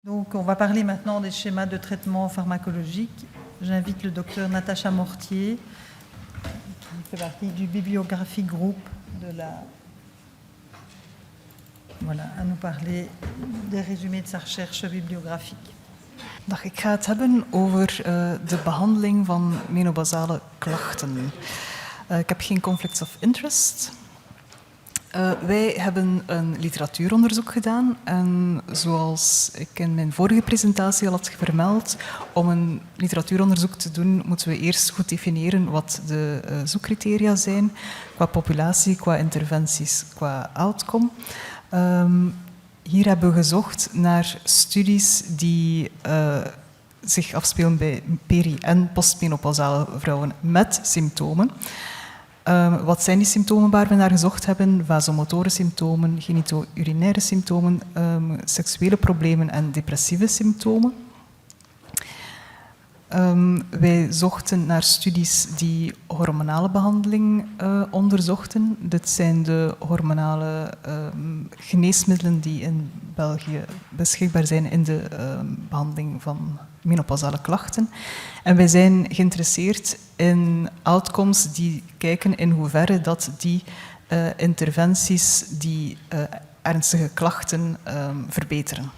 Donc, on va parler maintenant des schémas de traitement pharmacologique. J'invite le docteur Natacha Mortier, qui fait partie du Bibliographic Group à nous parler des résumés de sa recherche bibliographique. Dag, ik ga het hebben over de behandeling van menopasale klachten. Ik heb geen conflicts of interest. Wij hebben een literatuuronderzoek gedaan en zoals ik in mijn vorige presentatie al had vermeld, om een literatuuronderzoek te doen moeten we eerst goed definiëren wat de zoekcriteria zijn qua populatie, qua interventies, qua outcome. Hier hebben we gezocht naar studies die zich afspelen bij peri- en postmenopausale vrouwen met symptomen. Wat zijn die symptomen waar we naar gezocht hebben? Vasomotore symptomen, genito-urinaire symptomen, seksuele problemen en depressieve symptomen. Wij zochten naar studies die hormonale behandeling onderzochten. Dit zijn de hormonale geneesmiddelen die in België beschikbaar zijn in de behandeling van menopausale klachten. En wij zijn geïnteresseerd in outcomes die kijken in hoeverre dat die interventies die ernstige klachten verbeteren.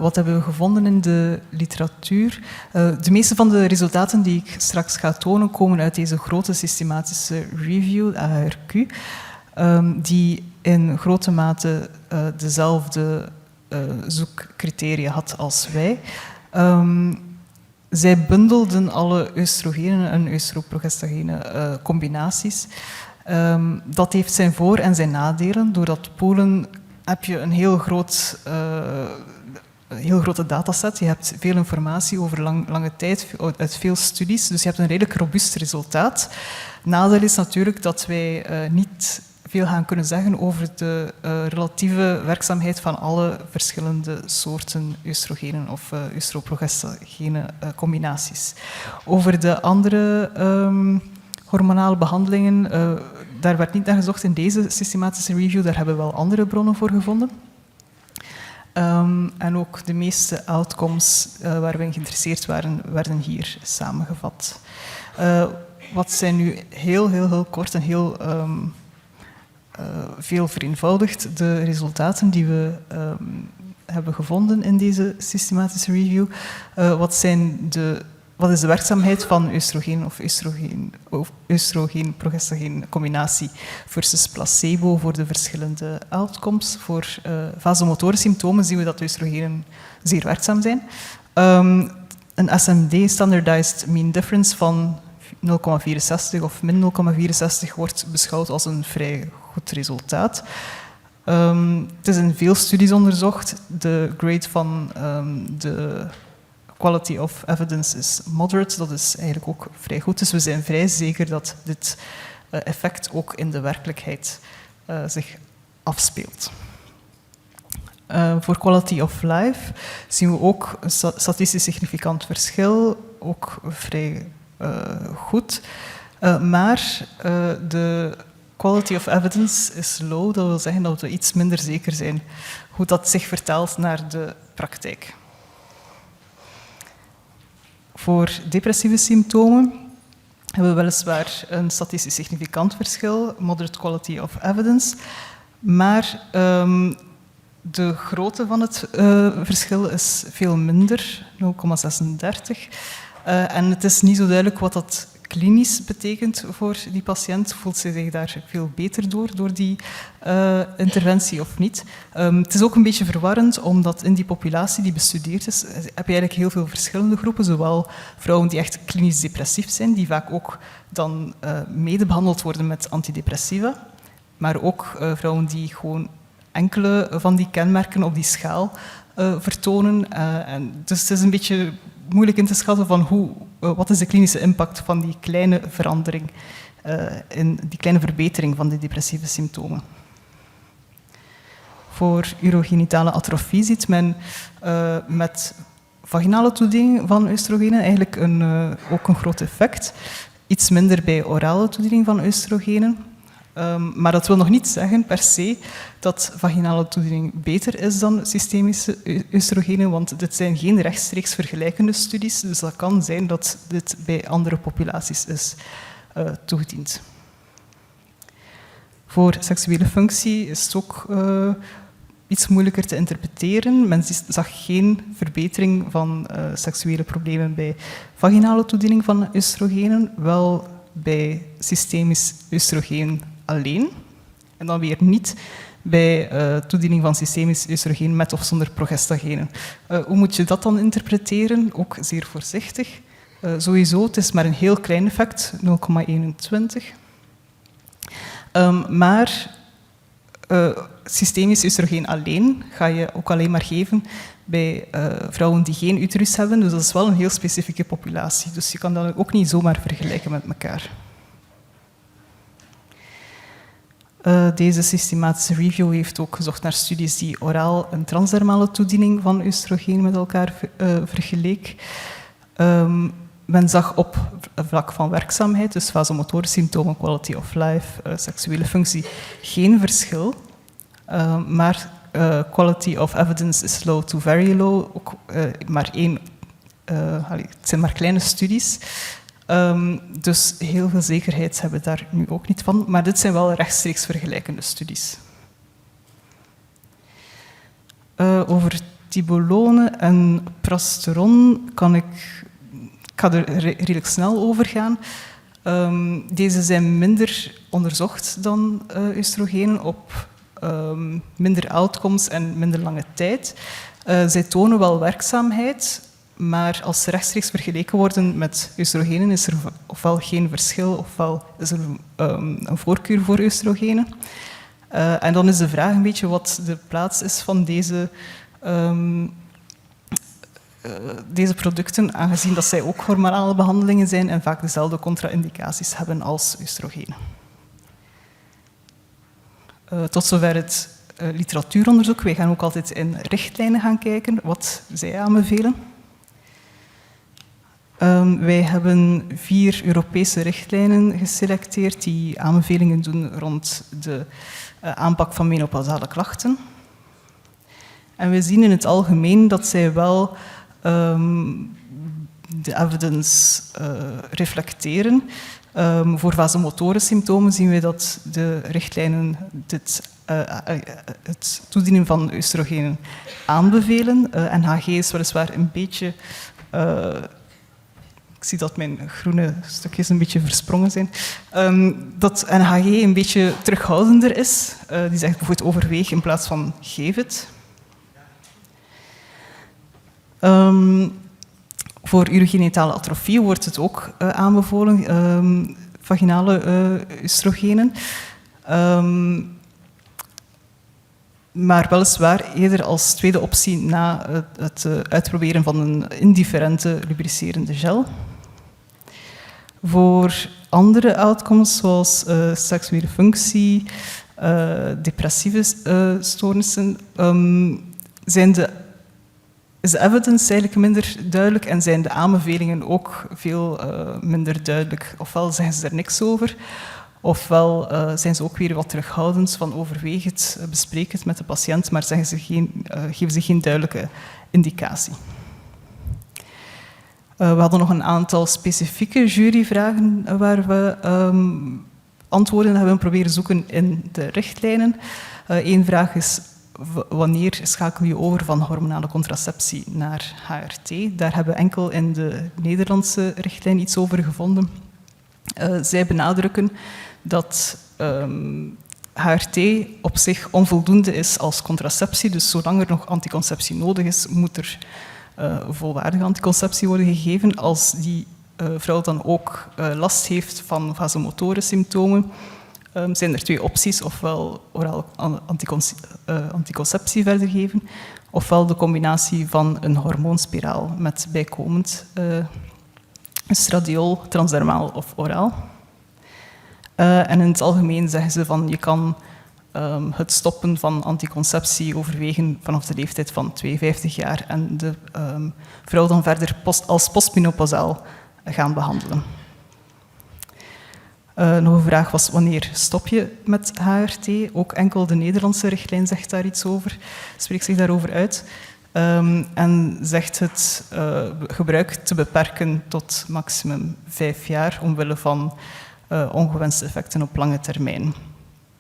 Wat hebben we gevonden in de literatuur? De meeste van de resultaten die ik straks ga tonen komen uit deze grote systematische review, de ARQ, die in grote mate dezelfde zoekcriteria had als wij. Zij bundelden alle oestrogenen en oestroprogestagene combinaties. Dat heeft zijn voor- en zijn nadelen. Door dat poelen heb je een heel grote dataset. Je hebt veel informatie over lange tijd uit veel studies. Dus je hebt een redelijk robuust resultaat. Nadeel is natuurlijk dat wij niet veel gaan kunnen zeggen over de relatieve werkzaamheid van alle verschillende soorten oestrogenen of oestroprogestagene combinaties. Over de andere hormonale behandelingen, daar werd niet naar gezocht in deze systematische review, daar hebben we wel andere bronnen voor gevonden. En ook de meeste outcomes waar we in geïnteresseerd waren, werden hier samengevat. Wat zijn nu heel kort en heel veel vereenvoudigd de resultaten die we hebben gevonden in deze systematische review. Wat is de werkzaamheid van oestrogeen of oestrogeen-progestageen combinatie versus placebo voor de verschillende outcomes? Voor vasomotore symptomen zien we dat oestrogenen zeer werkzaam zijn. Een SMD, Standardized Mean Difference, van 0,64 of min 0,64 wordt beschouwd als een vrij goed resultaat. Het is in veel studies onderzocht. De grade van de quality of evidence is moderate. Dat is eigenlijk ook vrij goed. Dus we zijn vrij zeker dat dit effect ook in de werkelijkheid zich afspeelt. Voor quality of life zien we ook een statistisch significant verschil, ook vrij goed. Maar de quality of evidence is low. Dat wil zeggen dat we iets minder zeker zijn hoe dat zich vertaalt naar de praktijk. Voor depressieve symptomen hebben we weliswaar een statistisch significant verschil, moderate quality of evidence, maar de grootte van het verschil is veel minder, 0,36. En het is niet zo duidelijk wat dat klinisch betekent voor die patiënt. Voelt ze zich daar veel beter door die interventie of niet? Het is ook een beetje verwarrend, omdat in die populatie die bestudeerd is, heb je eigenlijk heel veel verschillende groepen. Zowel vrouwen die echt klinisch depressief zijn, die vaak ook dan mede behandeld worden met antidepressiva, maar ook vrouwen die gewoon enkele van die kenmerken op die schaal vertonen. Dus het is een beetje moeilijk in te schatten van wat is de klinische impact van die kleine verandering, die kleine verbetering van de depressieve symptomen. Voor urogenitale atrofie ziet men met vaginale toediening van oestrogenen eigenlijk ook een groot effect. Iets minder bij orale toediening van oestrogenen. Maar dat wil nog niet zeggen per se dat vaginale toediening beter is dan systemische oestrogenen, want dit zijn geen rechtstreeks vergelijkende studies, dus dat kan zijn dat dit bij andere populaties is toegediend. Voor seksuele functie is het ook iets moeilijker te interpreteren. Men zag geen verbetering van seksuele problemen bij vaginale toediening van oestrogenen, wel bij systemisch oestrogeen alleen. En dan weer niet bij toediening van systemisch oestrogeen met of zonder progestagenen. Hoe moet je dat dan interpreteren? Ook zeer voorzichtig. Sowieso, het is maar een heel klein effect, 0,21. Maar systemisch oestrogeen alleen ga je ook alleen maar geven bij vrouwen die geen uterus hebben. Dus dat is wel een heel specifieke populatie. Dus je kan dat ook niet zomaar vergelijken met elkaar. Deze systematische review heeft ook gezocht naar studies die oraal en transdermale toediening van oestrogeen met elkaar vergeleek. Men zag op vlak van werkzaamheid, dus vasomotorische symptomen, quality of life, seksuele functie, geen verschil. Maar quality of evidence is low to very low. Ook, maar het zijn maar kleine studies. Dus heel veel zekerheid hebben we daar nu ook niet van. Maar dit zijn wel rechtstreeks vergelijkende studies. Over tibolone en prasteron ik ga er redelijk snel over gaan. Deze zijn minder onderzocht dan oestrogenen op minder outcomes en minder lange tijd. Zij tonen wel werkzaamheid, maar als ze rechtstreeks vergeleken worden met oestrogenen is er ofwel geen verschil, ofwel is er een voorkeur voor oestrogenen. En dan is de vraag een beetje wat de plaats is van deze producten, aangezien dat zij ook hormonale behandelingen zijn en vaak dezelfde contra-indicaties hebben als oestrogenen. Tot zover het literatuuronderzoek. Wij gaan ook altijd in richtlijnen gaan kijken wat zij aanbevelen. Wij hebben 4 Europese richtlijnen geselecteerd die aanbevelingen doen rond de aanpak van menopausale klachten. En we zien in het algemeen dat zij wel de evidence reflecteren. Voor vasomotorische symptomen zien we dat de richtlijnen het toedienen van oestrogenen aanbevelen. NHG is weliswaar een beetje... ik zie dat mijn groene stukjes een beetje versprongen zijn. Dat NHG een beetje terughoudender is. Die zegt bijvoorbeeld overweeg in plaats van geef het. Voor urogenitale atrofie wordt het ook aanbevolen, vaginale oestrogenen. Maar weliswaar eerder als tweede optie na het uitproberen van een indifferente lubricerende gel. Voor andere outcomes zoals seksuele functie, depressieve stoornissen, is de evidence eigenlijk minder duidelijk en zijn de aanbevelingen ook veel minder duidelijk. Ofwel zeggen ze er niks over, ofwel zijn ze ook weer wat terughoudend van overweeg het, bespreek het met de patiënt, maar geven ze geen duidelijke indicatie. We hadden nog een aantal specifieke juryvragen waar we antwoorden hebben proberen zoeken in de richtlijnen. Eén vraag is: wanneer schakel je over van hormonale contraceptie naar HRT? Daar hebben we enkel in de Nederlandse richtlijn iets over gevonden. Zij benadrukken dat HRT op zich onvoldoende is als contraceptie, dus zolang er nog anticonceptie nodig is, moet er volwaardige anticonceptie worden gegeven. Als die vrouw dan ook last heeft van vasomotorische symptomen, zijn er 2 opties, ofwel oraal anticonceptie verder geven, ofwel de combinatie van een hormoonspiraal met bijkomend estradiol, transdermaal of oraal. En in het algemeen zeggen ze van je kan het stoppen van anticonceptie overwegen vanaf de leeftijd van 52 jaar en de vrouw dan verder als postmenopausaal gaan behandelen. Nog een vraag was, wanneer stop je met HRT? Ook enkel de Nederlandse richtlijn zegt daar iets over, spreekt zich daarover uit. En zegt het gebruik te beperken tot maximum 5 jaar, omwille van ongewenste effecten op lange termijn.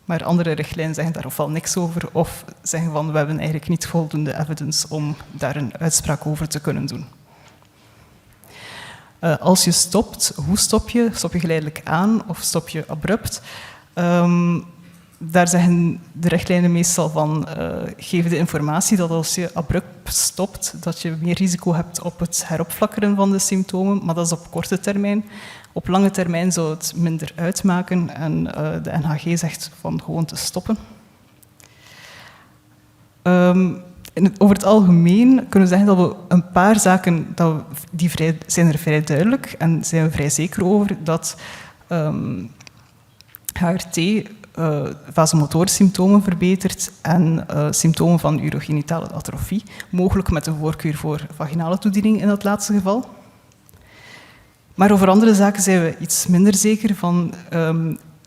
Maar andere richtlijnen zeggen daar ofwel niks over, of zeggen van we hebben eigenlijk niet voldoende evidence om daar een uitspraak over te kunnen doen. Als je stopt, hoe stop je? Stop je geleidelijk aan of stop je abrupt? Daar zeggen de richtlijnen meestal van geef de informatie dat als je abrupt stopt, dat je meer risico hebt op het heropflakkeren van de symptomen, maar dat is op korte termijn. Op lange termijn zou het minder uitmaken en de NHG zegt van gewoon te stoppen. Over het algemeen kunnen we zeggen dat we een paar zaken, zijn er vrij duidelijk en zijn we vrij zeker over dat HRT vasomotorische symptomen verbetert en symptomen van urogenitale atrofie, mogelijk met een voorkeur voor vaginale toediening in dat laatste geval. Maar over andere zaken zijn we iets minder zeker van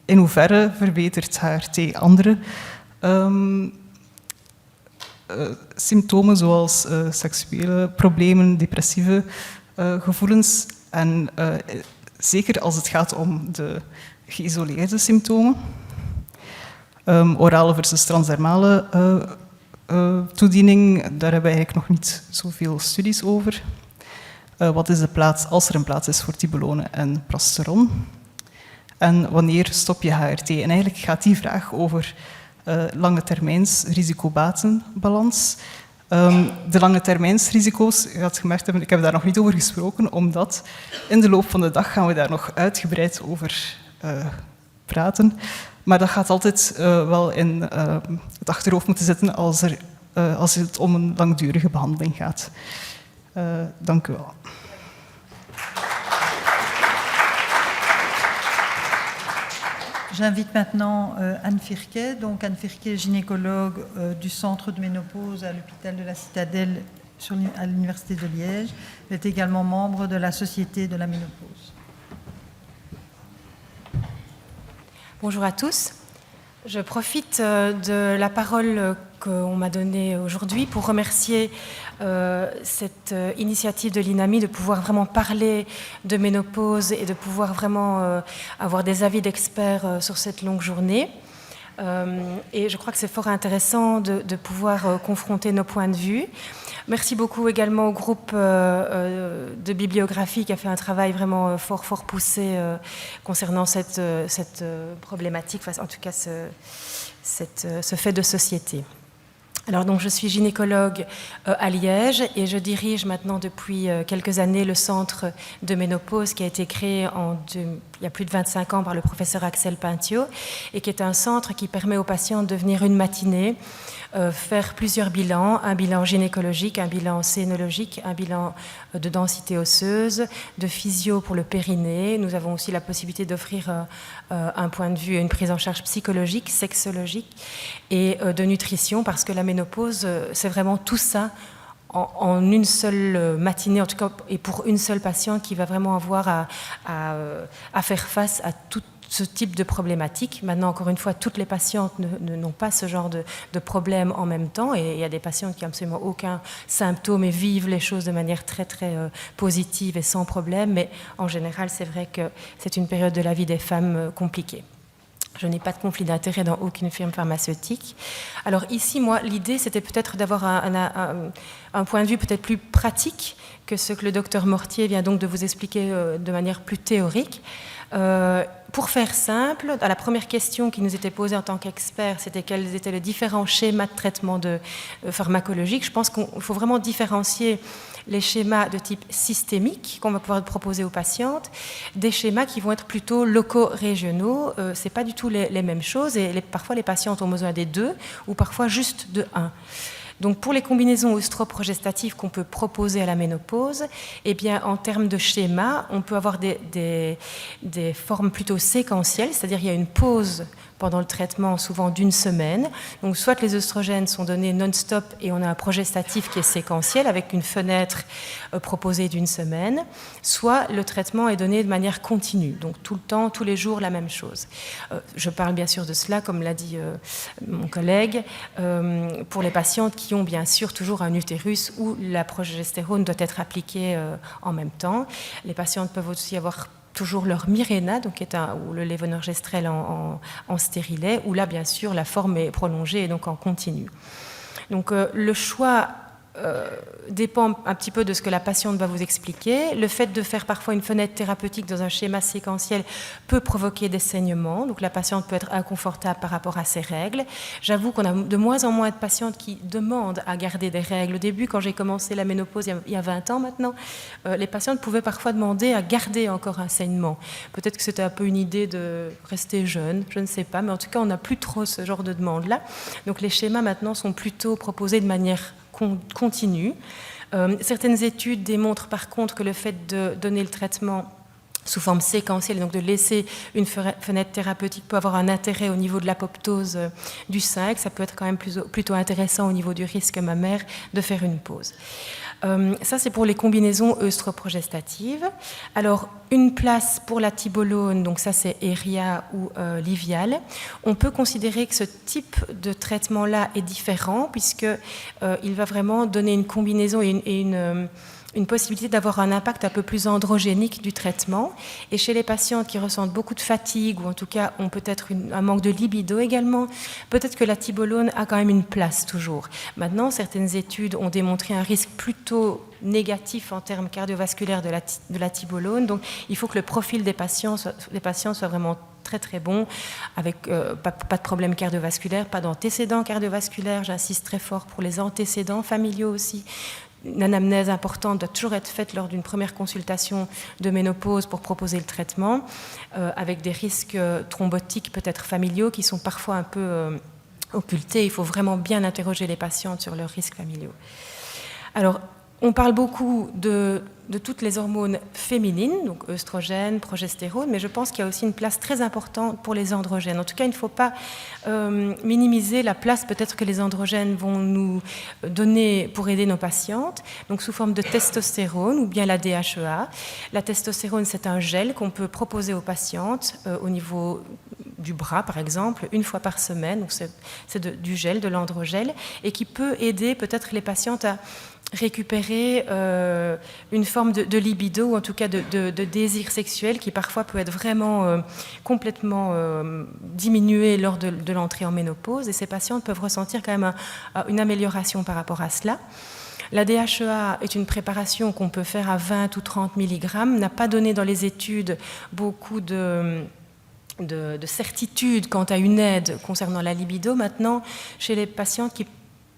in hoeverre verbetert HRT andere symptomen zoals seksuele problemen, depressieve gevoelens en zeker als het gaat om de geïsoleerde symptomen. Orale versus transdermale toediening, daar hebben we eigenlijk nog niet zoveel studies over. Wat is de plaats, als er een plaats is voor tibolone en prasteron? En wanneer stop je HRT? En eigenlijk gaat die vraag over lange termijns risico-batenbalans. De lange termijns risico's, je had gemerkt hebben, ik heb daar nog niet over gesproken, omdat in de loop van de dag gaan we daar nog uitgebreid over praten. Maar dat gaat altijd wel in het achterhoofd moeten zitten als het om een langdurige behandeling gaat. Dank u wel. J'invite maintenant Anne Firquet. Donc Anne Firquet, gynécologue du centre de ménopause à l'hôpital de la Citadelle à l'université de Liège. Elle est également membre de la Société de la ménopause. Bonjour à tous. Je profite de la parole qu'on m'a donnée aujourd'hui pour remercier cette initiative de l'INAMI de pouvoir vraiment parler de ménopause et de pouvoir vraiment avoir des avis d'experts sur cette longue journée. Et je crois que c'est fort intéressant de pouvoir confronter nos points de vue. Merci beaucoup également au groupe de bibliographie qui a fait un travail vraiment fort poussé concernant cette problématique, en tout cas ce fait de société. Alors donc je suis gynécologue à Liège et je dirige maintenant depuis quelques années le centre de ménopause qui a été créé il y a plus de 25 ans par le professeur Axel Pintio et qui est un centre qui permet aux patients de venir une matinée faire plusieurs bilans, un bilan gynécologique, un bilan sénologique, un bilan de densité osseuse, de physio pour le périnée. Nous avons aussi la possibilité d'offrir un point de vue et une prise en charge psychologique, sexologique et de nutrition parce que la ménopause, c'est vraiment tout ça en une seule matinée, en tout cas, et pour une seule patiente qui va vraiment avoir à faire face à tout ce type de problématique. Maintenant, encore une fois, toutes les patientes n'ont pas ce genre de problème en même temps et il y a des patientes qui n'ont absolument aucun symptôme et vivent les choses de manière très positive et sans problème, mais en général, c'est vrai que c'est une période de la vie des femmes compliquée. Je n'ai pas de conflit d'intérêt dans aucune firme pharmaceutique. Alors ici, moi, l'idée, c'était peut-être d'avoir un point de vue peut-être plus pratique que ce que le docteur Mortier vient donc de vous expliquer de manière plus théorique. Pour faire simple, la première question qui nous était posée en tant qu'experts, c'était quels étaient les différents schémas de traitement pharmacologique. Je pense qu'il faut vraiment différencier les schémas de type systémique qu'on va pouvoir proposer aux patientes, des schémas qui vont être plutôt locaux régionaux. Ce n'est pas du tout les mêmes choses et parfois les patientes ont besoin des deux ou parfois juste de un. Donc pour les combinaisons œstroprogestatives qu'on peut proposer à la ménopause, eh bien, en termes de schéma, on peut avoir des formes plutôt séquentielles, c'est-à-dire il y a une pause pendant le traitement, souvent d'1 semaine. Donc soit les œstrogènes sont donnés non-stop et on a un progestatif qui est séquentiel avec une fenêtre proposée d'1 semaine, soit le traitement est donné de manière continue, donc tout le temps, tous les jours, la même chose. Je parle bien sûr de cela, comme l'a dit mon collègue, pour les patientes qui ont bien sûr toujours un utérus où la progestérone doit être appliquée en même temps. Les patientes peuvent aussi avoir toujours leur Mirena, donc ou le lévonorgestrel en stérilet, où là, bien sûr, la forme est prolongée et donc en continu. Donc, le choix dépend un petit peu de ce que la patiente va vous expliquer. Le fait de faire parfois une fenêtre thérapeutique dans un schéma séquentiel peut provoquer des saignements, donc la patiente peut être inconfortable par rapport à ses règles. J'avoue qu'on a de moins en moins de patientes qui demandent à garder des règles. Au début, quand j'ai commencé la ménopause, il y a 20 ans maintenant, les patientes pouvaient parfois demander à garder encore un saignement. Peut-être que c'était un peu une idée de rester jeune, je ne sais pas, mais en tout cas, on n'a plus trop ce genre de demande-là. Donc les schémas maintenant sont plutôt proposés de manière continue. Certaines études démontrent par contre que le fait de donner le traitement sous forme séquentielle, donc de laisser une fenêtre thérapeutique peut avoir un intérêt au niveau de l'apoptose du sein, que ça peut être quand même plutôt intéressant au niveau du risque mammaire de faire une pause. Ça, c'est pour les combinaisons œstroprogestatives. Alors, une place pour la tibolone, donc ça c'est Eria ou Livial. On peut considérer que ce type de traitement-là est différent puisqu'il va vraiment donner une combinaison et une possibilité d'avoir un impact un peu plus androgénique du traitement. Et chez les patientes qui ressentent beaucoup de fatigue ou en tout cas ont peut-être un manque de libido également, peut-être que la tibolone a quand même une place toujours. Maintenant, certaines études ont démontré un risque plutôt négatif en termes cardiovasculaires de la tibolone. Donc, il faut que le profil des patients soit vraiment très très bon, avec pas de problème cardiovasculaire, pas d'antécédents cardiovasculaires. J'insiste très fort pour les antécédents familiaux aussi. Une anamnèse importante doit toujours être faite lors d'une première consultation de ménopause pour proposer le traitement, avec des risques thrombotiques peut-être familiaux qui sont parfois un peu occultés. Il faut vraiment bien interroger les patientes sur leurs risques familiaux. Alors, on parle beaucoup de toutes les hormones féminines, donc œstrogènes, progestérone, mais je pense qu'il y a aussi une place très importante pour les androgènes. En tout cas, il ne faut pas minimiser la place peut-être que les androgènes vont nous donner pour aider nos patientes, donc sous forme de testostérone ou bien la DHEA. La testostérone, c'est un gel qu'on peut proposer aux patientes au niveau du bras, par exemple, 1 fois par semaine. Donc c'est du gel, de l'androgel, et qui peut aider peut-être les patientes à récupérer une forme de libido, ou en tout cas de désir sexuel qui parfois peut être vraiment complètement diminué lors de l'entrée en ménopause, et ces patientes peuvent ressentir quand même une amélioration par rapport à cela. La DHEA est une préparation qu'on peut faire à 20 ou 30 mg, n'a pas donné dans les études beaucoup de certitude quant à une aide concernant la libido. Maintenant, chez les patientes qui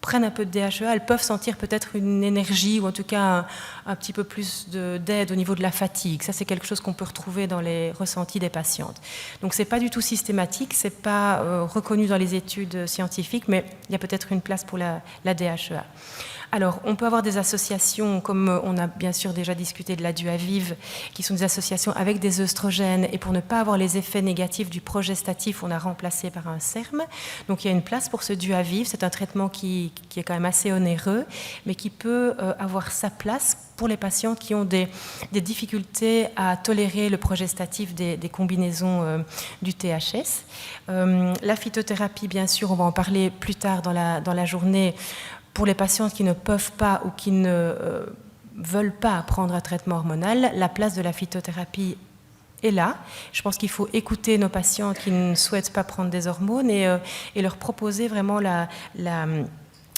prennent un peu de DHEA, elles peuvent sentir peut-être une énergie ou en tout cas un petit peu plus d'aide au niveau de la fatigue. Ça, c'est quelque chose qu'on peut retrouver dans les ressentis des patientes. Donc, ce n'est pas du tout systématique, ce n'est pas reconnu dans les études scientifiques, mais il y a peut-être une place pour la DHEA. Alors, on peut avoir des associations, comme on a bien sûr déjà discuté de la Duaviv, qui sont des associations avec des œstrogènes, et pour ne pas avoir les effets négatifs du progestatif, on a remplacé par un SERM. Donc, il y a une place pour ce Duaviv. C'est un traitement qui est quand même assez onéreux, mais qui peut avoir sa place pour les patients qui ont des difficultés à tolérer le progestatif des combinaisons du THS. La phytothérapie, bien sûr, on va en parler plus tard dans la journée. Pour les patientes qui ne peuvent pas ou qui ne veulent pas prendre un traitement hormonal, la place de la phytothérapie est là. Je pense qu'il faut écouter nos patients qui ne souhaitent pas prendre des hormones et leur proposer vraiment la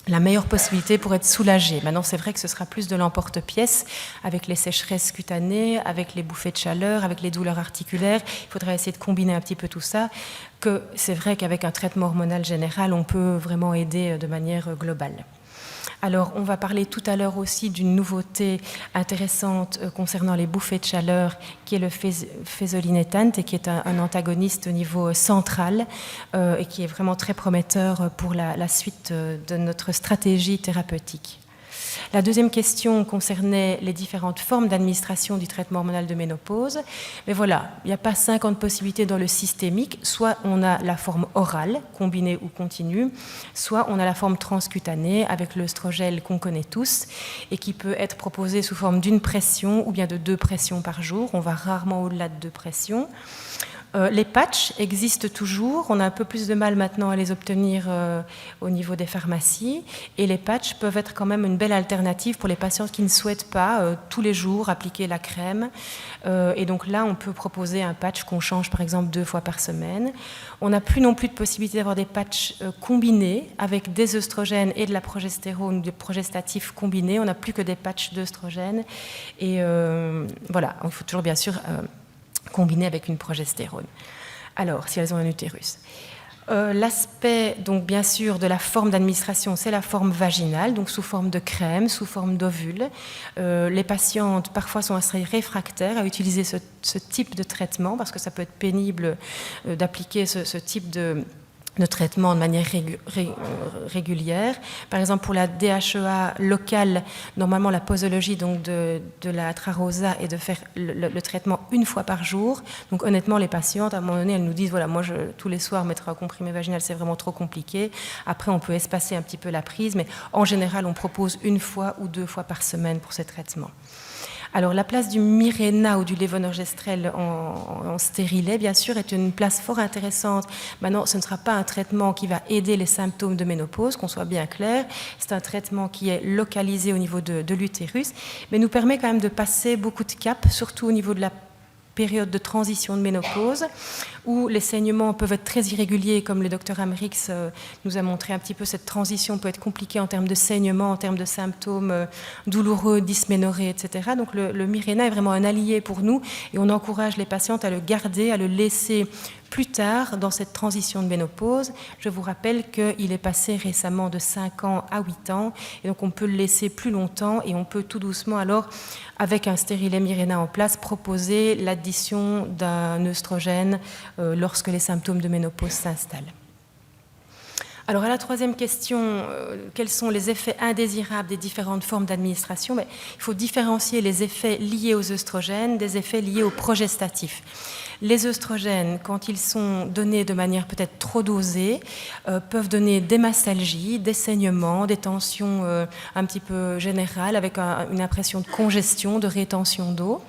meilleure possibilité pour être soulagés. Maintenant, c'est vrai que ce sera plus de l'emporte-pièce avec les sécheresses cutanées, avec les bouffées de chaleur, avec les douleurs articulaires. Il faudrait essayer de combiner un petit peu tout ça, que c'est vrai qu'avec un traitement hormonal général, on peut vraiment aider de manière globale. Alors, on va parler tout à l'heure aussi d'une nouveauté intéressante concernant les bouffées de chaleur, qui est le fezolinetant, et qui est un antagoniste au niveau central et qui est vraiment très prometteur pour la suite de notre stratégie thérapeutique. La deuxième question concernait les différentes formes d'administration du traitement hormonal de ménopause. Mais voilà, il n'y a pas 50 possibilités dans le systémique. Soit on a la forme orale, combinée ou continue, soit on a la forme transcutanée avec l'œstrogel qu'on connaît tous et qui peut être proposée sous forme d'une pression ou bien de 2 pressions par jour. On va rarement au-delà de 2 pressions. Les patchs existent toujours, on a un peu plus de mal maintenant à les obtenir au niveau des pharmacies, et les patchs peuvent être quand même une belle alternative pour les patients qui ne souhaitent pas tous les jours appliquer la crème, et donc là on peut proposer un patch qu'on change par exemple 2 fois par semaine. On n'a plus non plus de possibilité d'avoir des patchs combinés avec des œstrogènes et de la progestérone ou des progestatifs combinés, on n'a plus que des patchs d'œstrogènes, et voilà, il faut toujours bien sûr combinée avec une progestérone. Alors, si elles ont un utérus. L'aspect, donc bien sûr, de la forme d'administration, c'est la forme vaginale, donc sous forme de crème, sous forme d'ovule. Les patientes, parfois, sont assez réfractaires à utiliser ce type de traitement, parce que ça peut être pénible d'appliquer ce type de traitement de manière régulière. Par exemple, pour la DHEA locale, normalement la posologie donc de la Trarosa est de faire le traitement 1 fois par jour. Donc honnêtement, les patientes, à un moment donné, elles nous disent, voilà, moi tous les soirs, mettre un comprimé vaginal, c'est vraiment trop compliqué. Après, on peut espacer un petit peu la prise, mais en général, on propose 1 fois ou 2 fois par semaine pour ces traitements. Alors, la place du Mirena ou du levonorgestrel en stérilet, bien sûr, est une place fort intéressante. Maintenant, ce ne sera pas un traitement qui va aider les symptômes de ménopause, qu'on soit bien clair. C'est un traitement qui est localisé au niveau de l'utérus, mais nous permet quand même de passer beaucoup de caps, surtout au niveau de la période de transition de ménopause, où les saignements peuvent être très irréguliers, comme le docteur Amrix nous a montré un petit peu, cette transition peut être compliquée en termes de saignements, en termes de symptômes douloureux, dysménorrhée, etc. Donc le Mirena est vraiment un allié pour nous, et on encourage les patientes à le garder, à le laisser plus tard dans cette transition de ménopause. Je vous rappelle qu'il est passé récemment de 5 ans à 8 ans, et donc on peut le laisser plus longtemps, et on peut tout doucement alors, avec un stérilet Mirena en place, proposer l'addition d'un œstrogène lorsque les symptômes de ménopause s'installent. Alors à la troisième question, quels sont les effets indésirables des différentes formes d'administration? Il faut différencier les effets liés aux œstrogènes des effets liés aux progestatifs. Les œstrogènes, quand ils sont donnés de manière peut-être trop dosée, peuvent donner des mastalgies, des saignements, des tensions un petit peu générales avec une impression de congestion, de rétention d'eau.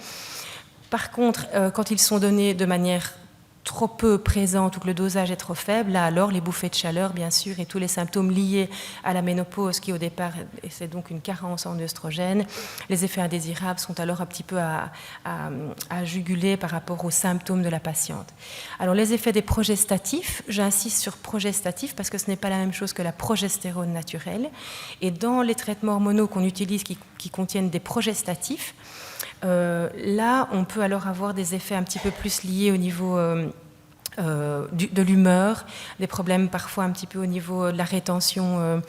Par contre, quand ils sont donnés de manière trop peu présente ou que le dosage est trop faible, là alors les bouffées de chaleur bien sûr et tous les symptômes liés à la ménopause qui au départ c'est donc une carence en œstrogène, les effets indésirables sont alors un petit peu à juguler par rapport aux symptômes de la patiente. Alors les effets des progestatifs, j'insiste sur progestatifs parce que ce n'est pas la même chose que la progestérone naturelle, et dans les traitements hormonaux qu'on utilise qui contiennent des progestatifs, là, on peut alors avoir des effets un petit peu plus liés au niveau de l'humeur, des problèmes parfois un petit peu au niveau de la rétention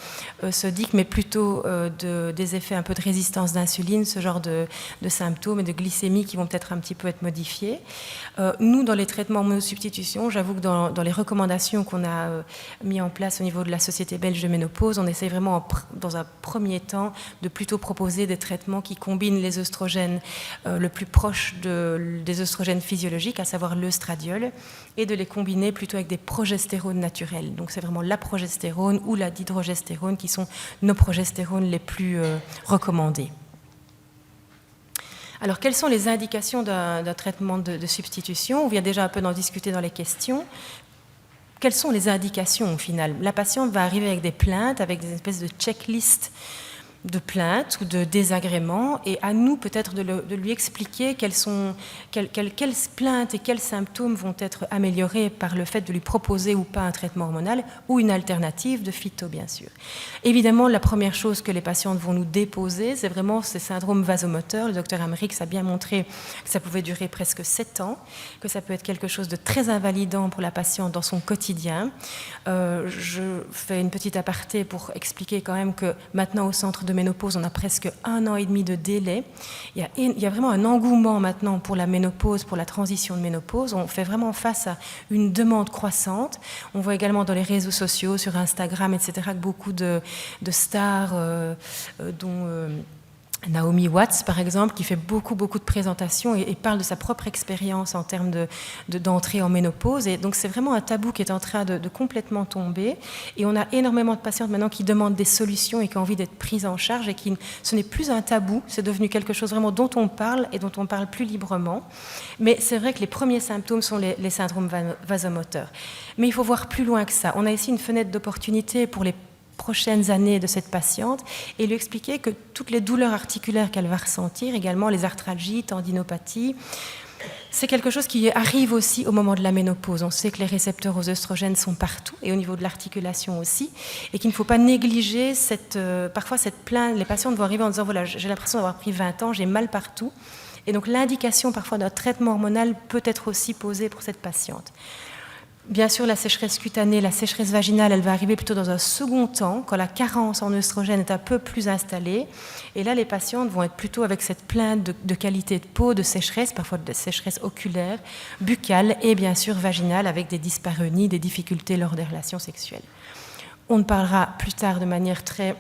sodique, mais plutôt des effets un peu de résistance d'insuline, ce genre de symptômes et de glycémie qui vont peut-être un petit peu être modifiés. Nous, dans les traitements hormonosubstitution, j'avoue que dans les recommandations qu'on a mis en place au niveau de la Société belge de ménopause, on essaie vraiment dans un premier temps de plutôt proposer des traitements qui combinent les œstrogènes le plus proche des œstrogènes physiologiques, à savoir l'œstradiol, et de les combiner plutôt avec des progestérones naturelles. Donc c'est vraiment la progestérone ou la dihydrogestérone qui sont nos progestérones les plus recommandées. Alors quelles sont les indications d'un traitement de substitution? On vient déjà un peu d'en discuter dans les questions. Quelles sont les indications au final? La patiente va arriver avec des plaintes, avec des espèces de checklists de plaintes ou de désagréments, et à nous peut-être de lui expliquer quelles plaintes et quels symptômes vont être améliorés par le fait de lui proposer ou pas un traitement hormonal ou une alternative de phyto, bien sûr. Évidemment, la première chose que les patientes vont nous déposer, c'est vraiment ces syndromes vasomoteurs. Le docteur Amrix a bien montré que ça pouvait durer presque 7 ans, que ça peut être quelque chose de très invalidant pour la patiente dans son quotidien. Je fais une petite aparté pour expliquer quand même que maintenant au centre de de ménopause, on a presque 1 an et demi de délai. Il y a vraiment un engouement maintenant pour la ménopause, pour la transition de ménopause. On fait vraiment face à une demande croissante. On voit également dans les réseaux sociaux, sur Instagram, etc., que beaucoup de stars, dont Naomi Watts, par exemple, qui fait beaucoup de présentations et parle de sa propre expérience en termes d'entrée en ménopause. Et donc, c'est vraiment un tabou qui est en train de complètement tomber. Et on a énormément de patientes maintenant qui demandent des solutions et qui ont envie d'être prises en charge. Et ce n'est plus un tabou, c'est devenu quelque chose vraiment dont on parle et dont on parle plus librement. Mais c'est vrai que les premiers symptômes sont les syndromes vasomoteurs. Mais il faut voir plus loin que ça. On a ici une fenêtre d'opportunité pour les prochaines années de cette patiente et lui expliquer que toutes les douleurs articulaires qu'elle va ressentir, également les arthralgies, tendinopathies, c'est quelque chose qui arrive aussi au moment de la ménopause. On sait que les récepteurs aux œstrogènes sont partout et au niveau de l'articulation aussi, et qu'il ne faut pas négliger parfois cette plainte. Les patientes vont arriver en disant voilà, j'ai l'impression d'avoir pris 20 ans, j'ai mal partout. Et donc l'indication parfois d'un traitement hormonal peut être aussi posée pour cette patiente. Bien sûr, la sécheresse cutanée, la sécheresse vaginale, elle va arriver plutôt dans un second temps, quand la carence en œstrogène est un peu plus installée. Et là, les patientes vont être plutôt avec cette plainte de qualité de peau, de sécheresse, parfois de sécheresse oculaire, buccale et bien sûr vaginale, avec des dyspareunies, des difficultés lors des relations sexuelles. On en parlera plus tard de manière très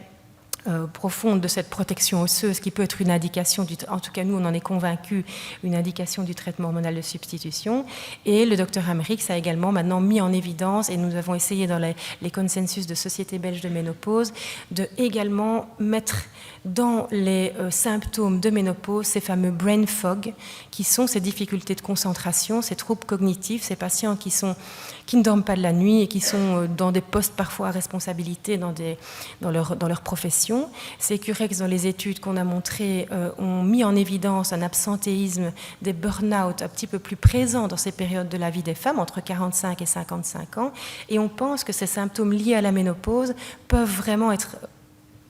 profonde de cette protection osseuse qui peut être une indication, en tout cas nous on en est convaincus, une indication du traitement hormonal de substitution. Et le docteur Amerix a également maintenant mis en évidence, et nous avons essayé dans les consensus de Société belge de ménopause, de également mettre dans les symptômes de ménopause ces fameux brain fog, qui sont ces difficultés de concentration, ces troubles cognitifs, ces patients qui ne dorment pas de la nuit et qui sont dans des postes parfois à responsabilité dans leur profession. Ces Curex, dans les études qu'on a montrées, ont mis en évidence un absentéisme, des burn-out un petit peu plus présents dans ces périodes de la vie des femmes, entre 45 et 55 ans. Et on pense que ces symptômes liés à la ménopause peuvent vraiment être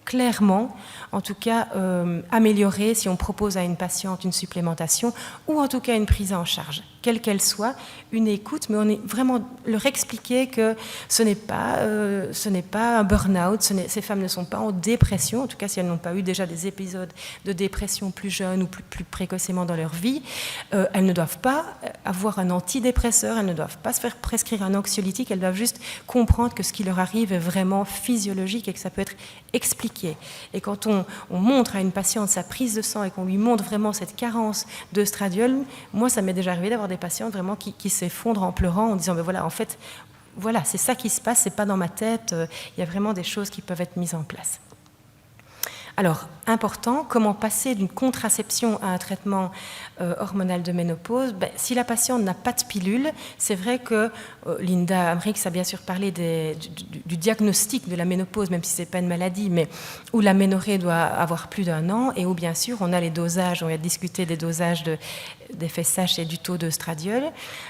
clairement, en tout cas, améliorés si on propose à une patiente une supplémentation ou en tout cas une prise en charge, quelle qu'elle soit, une écoute, mais on est vraiment leur expliquer que ce n'est pas un burn-out, ces femmes ne sont pas en dépression, en tout cas si elles n'ont pas eu déjà des épisodes de dépression plus jeunes ou plus précocement dans leur vie, elles ne doivent pas avoir un antidépresseur, elles ne doivent pas se faire prescrire un anxiolytique, elles doivent juste comprendre que ce qui leur arrive est vraiment physiologique et que ça peut être expliqué. Et quand on montre à une patiente sa prise de sang et qu'on lui montre vraiment cette carence d'œstradiol, moi ça m'est déjà arrivé d'avoir des patientes vraiment qui s'effondrent en pleurant en disant ben voilà, en fait, voilà, c'est ça qui se passe, c'est pas dans ma tête, il y a vraiment des choses qui peuvent être mises en place. Alors, important, comment passer d'une contraception à un traitement hormonal de ménopause? Si la patiente n'a pas de pilule, c'est vrai que Linda Amerix a bien sûr parlé du diagnostic de la ménopause, même si ce n'est pas une maladie, mais où la ménorrhée doit avoir plus d'1 an, et où bien sûr on a les dosages, on va discuter des dosages des FSH et du taux d'œstradiol,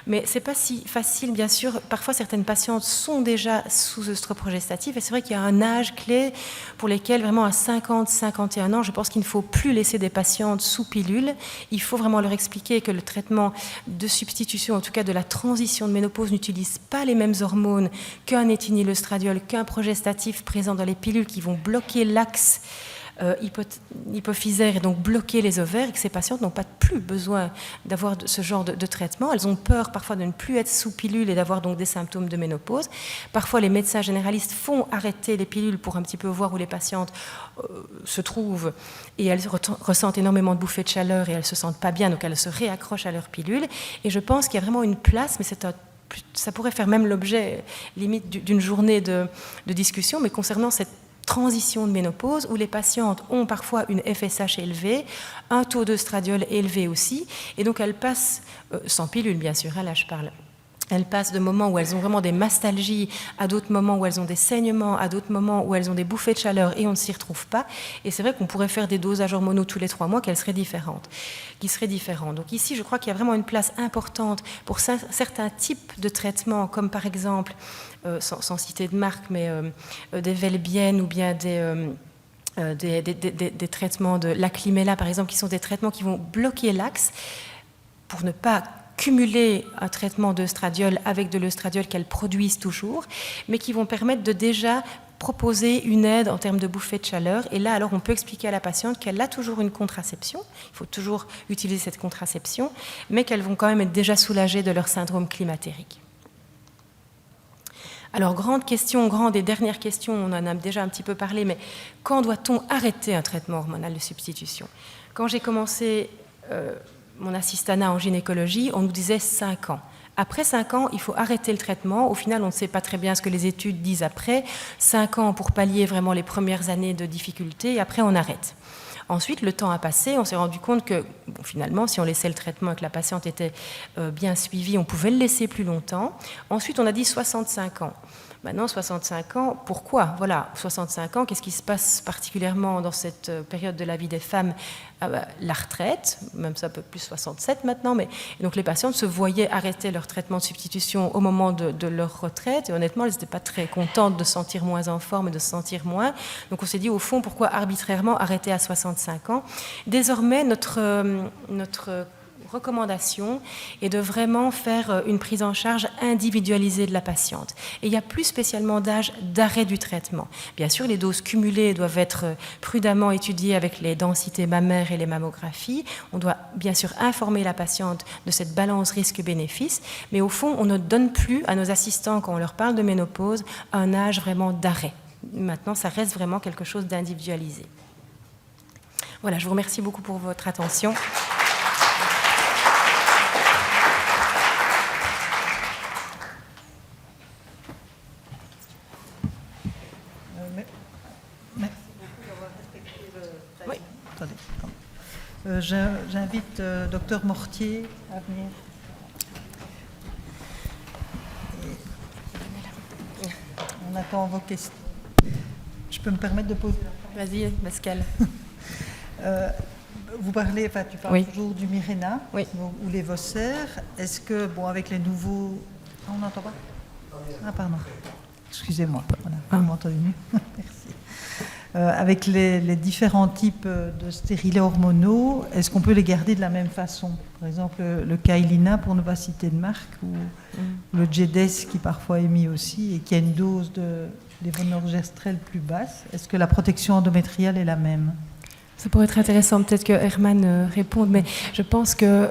mais ce n'est pas si facile, bien sûr. Parfois, certaines patientes sont déjà sous œstroprogestatif, et c'est vrai qu'il y a un âge clé pour lesquels, vraiment à 50-51 ans, je pense qu'il ne faut plus laisser des patientes sous pilule. Il faut vraiment leur expliquer que le traitement de substitution, en tout cas de la transition de ménopause, n'utilise pas les mêmes hormones qu'un éthynylœstradiol, qu'un progestatif présent dans les pilules qui vont bloquer l'axe hypophysaire et donc bloquer les ovaires, et que ces patientes n'ont pas plus besoin d'avoir ce genre de traitement. Elles ont peur parfois de ne plus être sous pilule et d'avoir donc des symptômes de ménopause. Parfois, les médecins généralistes font arrêter les pilules pour un petit peu voir où les patientes se trouvent, et elles ressentent énormément de bouffées de chaleur et elles se sentent pas bien, donc elles se réaccrochent à leur pilule. Et je pense qu'il y a vraiment une place, mais ça pourrait faire même l'objet limite d'une journée de discussion, mais concernant cette transition de ménopause où les patientes ont parfois une FSH élevée, un taux d'œstradiol élevé aussi, et donc elles passent, sans pilule bien sûr, là je parle, elles passent de moments où elles ont vraiment des mastalgies, à d'autres moments où elles ont des saignements, à d'autres moments où elles ont des bouffées de chaleur et on ne s'y retrouve pas. Et c'est vrai qu'on pourrait faire des dosages hormonaux tous les 3 mois qui seraient différents. Donc ici, je crois qu'il y a vraiment une place importante pour certains types de traitements, comme par exemple, sans citer de marque, mais des Velbiennes ou bien des traitements de l'Aclimela, par exemple, qui sont des traitements qui vont bloquer l'axe pour ne pas cumuler un traitement d'œstradiol avec de l'œstradiol qu'elles produisent toujours, mais qui vont permettre de déjà proposer une aide en termes de bouffée de chaleur. Et là, alors, on peut expliquer à la patiente qu'elle a toujours une contraception, il faut toujours utiliser cette contraception, mais qu'elles vont quand même être déjà soulagées de leur syndrome climatérique. Alors, grande et dernière question, on en a déjà un petit peu parlé, mais quand doit-on arrêter un traitement hormonal de substitution? Quand j'ai commencé mon assistanat en gynécologie, on nous disait 5 ans. Après 5 ans, il faut arrêter le traitement. Au final, on ne sait pas très bien ce que les études disent après. 5 ans pour pallier vraiment les premières années de difficulté, et après on arrête. Ensuite, le temps a passé, on s'est rendu compte que finalement, si on laissait le traitement et que la patiente était bien suivie, on pouvait le laisser plus longtemps. Ensuite, on a dit 65 ans. Maintenant, 65 ans, pourquoi? Voilà, 65 ans, qu'est-ce qui se passe particulièrement dans cette période de la vie des femmes? La retraite, même ça peut plus 67 maintenant, mais donc les patientes se voyaient arrêter leur traitement de substitution au moment de leur retraite, et honnêtement, elles n'étaient pas très contentes de se sentir moins en forme et de se sentir moins. Donc on s'est dit, au fond, pourquoi arbitrairement arrêter à 65 ans? Désormais, notre recommandation est de vraiment faire une prise en charge individualisée de la patiente. Et il n'y a plus spécialement d'âge d'arrêt du traitement. Bien sûr, les doses cumulées doivent être prudemment étudiées avec les densités mammaires et les mammographies. On doit bien sûr informer la patiente de cette balance risque-bénéfice, mais au fond, on ne donne plus à nos assistants, quand on leur parle de ménopause, un âge vraiment d'arrêt. Maintenant, ça reste vraiment quelque chose d'individualisé. Voilà, je vous remercie beaucoup pour votre attention. J'invite Dr Mortier à venir. On attend vos questions. Je peux me permettre de poser la question? Vas-y, Pascal. Tu parles toujours du Mirena, oui, ou les Vosser. Est-ce que, avec les nouveaux... On n'entend pas? Ah, pardon. Excusez-moi. Voilà, vous m'entendez mieux. Merci. Avec les différents types de stérilets hormonaux, est-ce qu'on peut les garder de la même façon? Par exemple, le Kailina, pour ne pas citer de marque, ou le Jedes, qui parfois est mis aussi, et qui a une dose de lévonorgestrel plus basse. Est-ce que la protection endométriale est la même? Ça pourrait être intéressant, peut-être que Herman réponde, mais je pense que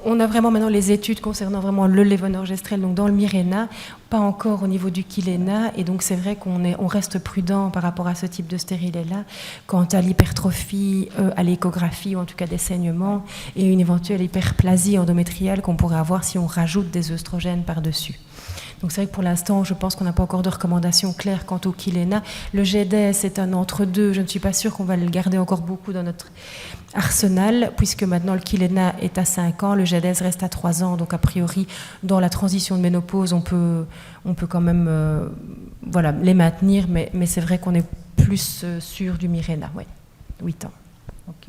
on a vraiment maintenant les études concernant vraiment le lévonorgestrel, donc dans le Mirena, pas encore au niveau du Kilena, et donc c'est vrai qu'on reste prudent par rapport à ce type de stérilet-là, quant à l'hypertrophie, à l'échographie, ou en tout cas des saignements, et une éventuelle hyperplasie endométriale qu'on pourrait avoir si on rajoute des œstrogènes par-dessus. Donc c'est vrai que pour l'instant, je pense qu'on n'a pas encore de recommandations claires quant au Kilena. Le GEDES est un entre-deux. Je ne suis pas sûre qu'on va le garder encore beaucoup dans notre arsenal, puisque maintenant le Kilena est à 5 ans, le GEDES reste à 3 ans. Donc a priori, dans la transition de ménopause, on peut quand même les maintenir, mais c'est vrai qu'on est plus sûr du Mirena, 8 ans. Ok.